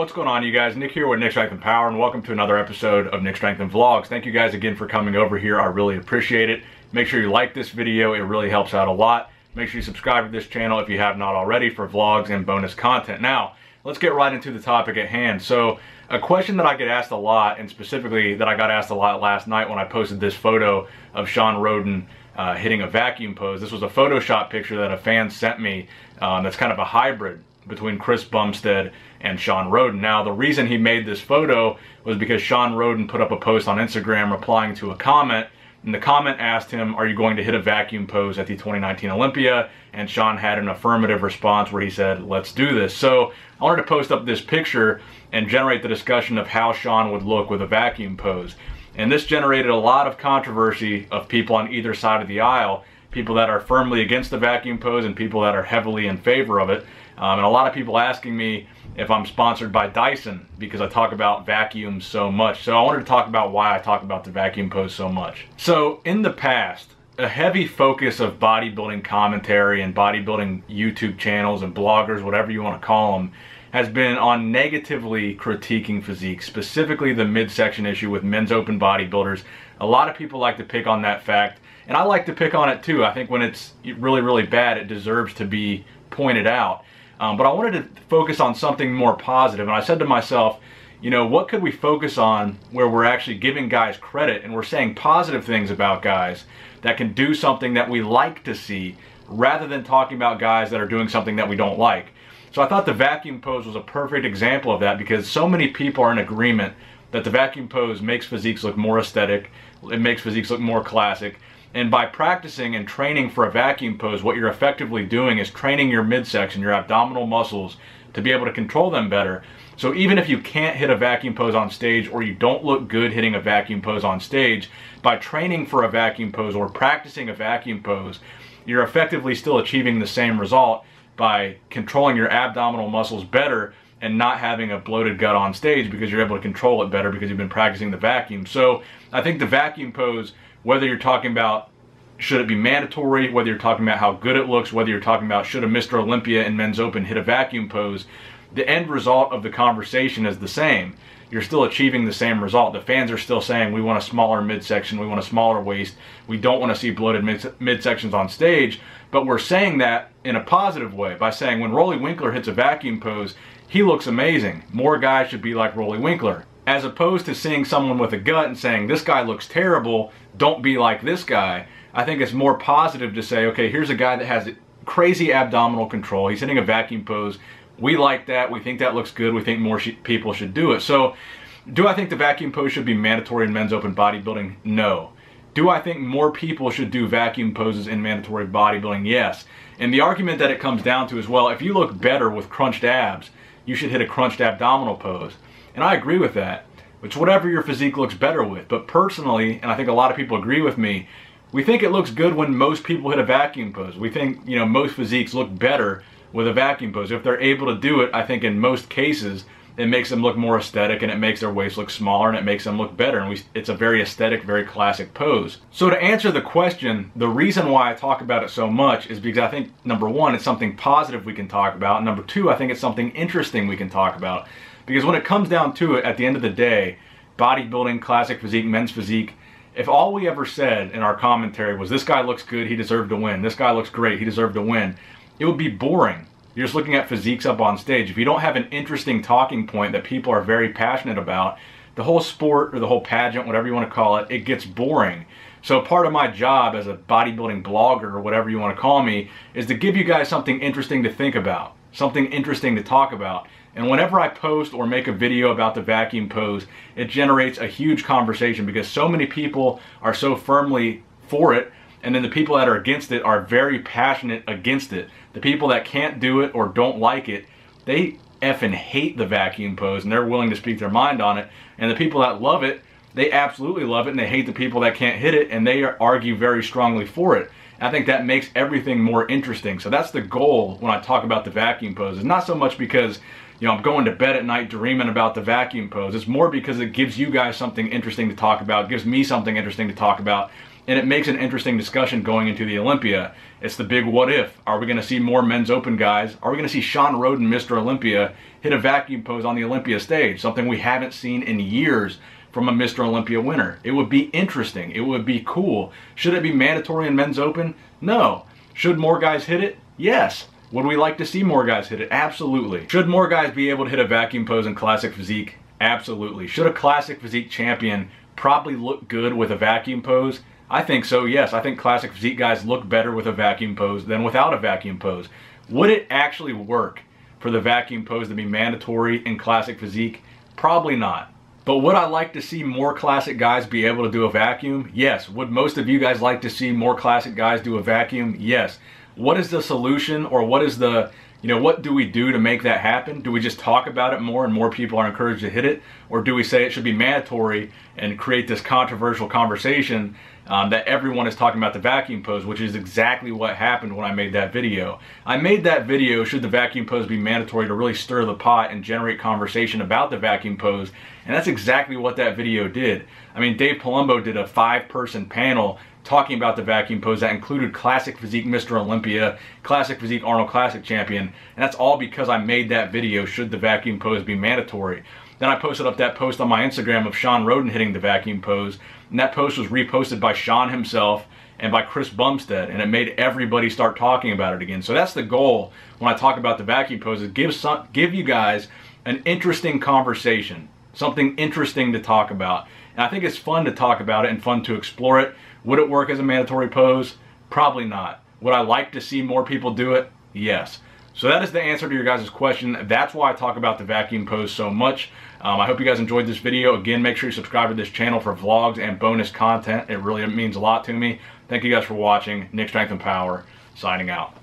what's going on, you guys? Nick here with Nick Strength and Power, and welcome to another episode of Nick Strength and Vlogs. Thank you guys again for coming over here. I really appreciate it. Make sure you like this video. It really helps out a lot. Make sure you subscribe to this channel if you have not already for vlogs and bonus content. Now, let's get right into the topic at hand. So, a question that I get asked a lot, and specifically that I got asked a lot last night when I posted this photo of Shawn Rhoden hitting a vacuum pose. This was a Photoshop picture that a fan sent me that's kind of a hybrid between Chris Bumstead and Shawn Rhoden. Now, the reason he made this photo was because Shawn Rhoden put up a post on Instagram replying to a comment, and the comment asked him, are you going to hit a vacuum pose at the 2019 Olympia? And Shawn had an affirmative response where he said, let's do this. So I wanted to post up this picture and generate the discussion of how Shawn would look with a vacuum pose. And this generated a lot of controversy of people on either side of the aisle, people that are firmly against the vacuum pose and people that are heavily in favor of it. And a lot of people asking me if I'm sponsored by Dyson because I talk about vacuums so much. So I wanted to talk about why I talk about the vacuum pose so much. So in the past, a heavy focus of bodybuilding commentary and bodybuilding YouTube channels and bloggers, whatever you want to call them, has been on negatively critiquing physique, specifically the midsection issue with men's open bodybuilders. A lot of people like to pick on that fact, and I like to pick on it too. I think when it's really, really bad, it deserves to be pointed out. But I wanted to focus on something more positive, and I said to myself, you know, what could we focus on where we're actually giving guys credit and we're saying positive things about guys that can do something that we like to see, rather than talking about guys that are doing something that we don't like. So I thought the vacuum pose was a perfect example of that, because so many people are in agreement that the vacuum pose makes physiques look more aesthetic, it makes physiques look more classic. And by practicing and training for a vacuum pose, what you're effectively doing is training your midsection, your abdominal muscles, to be able to control them better. So even if you can't hit a vacuum pose on stage, or you don't look good hitting a vacuum pose on stage, by training for a vacuum pose or practicing a vacuum pose, you're effectively still achieving the same result by controlling your abdominal muscles better and not having a bloated gut on stage, because you're able to control it better because you've been practicing the vacuum. So I think the vacuum pose, whether you're talking about should it be mandatory, whether you're talking about how good it looks, whether you're talking about should a Mr. Olympia and Men's Open hit a vacuum pose, the end result of the conversation is the same. You're still achieving the same result. The fans are still saying we want a smaller midsection, we want a smaller waist, we don't want to see bloated midsections on stage, but we're saying that in a positive way by saying when Rolly Winkler hits a vacuum pose, he looks amazing. More guys should be like Rolly Winkler. As opposed to seeing someone with a gut and saying, this guy looks terrible, don't be like this guy. I think it's more positive to say, okay, here's a guy that has crazy abdominal control. He's hitting a vacuum pose. We like that. We think that looks good. We think more people should do it. So, do I think the vacuum pose should be mandatory in men's open bodybuilding? No. Do I think more people should do vacuum poses in mandatory bodybuilding? Yes. And the argument that it comes down to is, well, if you look better with crunched abs, you should hit a crunched abdominal pose. And I agree with that. It's whatever your physique looks better with. But personally, and I think a lot of people agree with me, we think it looks good when most people hit a vacuum pose. We think, you know, most physiques look better with a vacuum pose. If they're able to do it, I think in most cases, it makes them look more aesthetic, and it makes their waist look smaller, and it makes them look better. And it's a very aesthetic, very classic pose. So to answer the question, the reason why I talk about it so much is because I think, number one, it's something positive we can talk about. And number two, I think it's something interesting we can talk about. Because when it comes down to it, at the end of the day, bodybuilding, classic physique, men's physique, if all we ever said in our commentary was, this guy looks good, he deserved to win, this guy looks great, he deserved to win, it would be boring. You're just looking at physiques up on stage. If you don't have an interesting talking point that people are very passionate about, the whole sport or the whole pageant, whatever you want to call it, it gets boring. So part of my job as a bodybuilding blogger, or whatever you want to call me, is to give you guys something interesting to think about, something interesting to talk about. And whenever I post or make a video about the vacuum pose, it generates a huge conversation, because so many people are so firmly for it, and then the people that are against it are very passionate against it. The people that can't do it or don't like it, they effing hate the vacuum pose, and they're willing to speak their mind on it. And the people that love it, they absolutely love it, and they hate the people that can't hit it, and they argue very strongly for it. And I think that makes everything more interesting. So that's the goal when I talk about the vacuum pose. It's not so much because, you know, I'm going to bed at night dreaming about the vacuum pose. It's more because it gives you guys something interesting to talk about, it gives me something interesting to talk about, and it makes an interesting discussion going into the Olympia. It's the big what if. Are we going to see more men's open guys? Are we going to see Sean Roden, Mr. Olympia, hit a vacuum pose on the Olympia stage? Something we haven't seen in years from a Mr. Olympia winner. It would be interesting. It would be cool. Should it be mandatory in men's open? No. Should more guys hit it? Yes. Would we like to see more guys hit it? Absolutely. Should more guys be able to hit a vacuum pose in Classic Physique? Absolutely. Should a Classic Physique champion probably look good with a vacuum pose? I think so, yes. I think Classic Physique guys look better with a vacuum pose than without a vacuum pose. Would it actually work for the vacuum pose to be mandatory in Classic Physique? Probably not. But would I like to see more classic guys be able to do a vacuum? Yes. Would most of you guys like to see more classic guys do a vacuum? Yes. What is the solution, or what is the, what do we do to make that happen? Do we just talk about it more and more people are encouraged to hit it? Or do we say it should be mandatory and create this controversial conversation that everyone is talking about the vacuum pose, which is exactly what happened when I made that video. I made that video, should the vacuum pose be mandatory, to really stir the pot and generate conversation about the vacuum pose, and that's exactly what that video did. I mean, Dave Palumbo did a 5-person panel talking about the vacuum pose that included Classic Physique Mr. Olympia, Classic Physique Arnold Classic champion, and that's all because I made that video, should the vacuum pose be mandatory. Then I posted up that post on my Instagram of Sean Roden hitting the vacuum pose, and that post was reposted by Sean himself and by Chris Bumstead, and it made everybody start talking about it again. So that's the goal when I talk about the vacuum pose, is give you guys an interesting conversation, something interesting to talk about. And I think it's fun to talk about it and fun to explore it. Would it work as a mandatory pose? Probably not. Would I like to see more people do it? Yes. So that is the answer to your guys' question. That's why I talk about the vacuum pose so much. I hope you guys enjoyed this video. Again, make sure you subscribe to this channel for vlogs and bonus content. It really means a lot to me. Thank you guys for watching. Nick Strength and Power, signing out.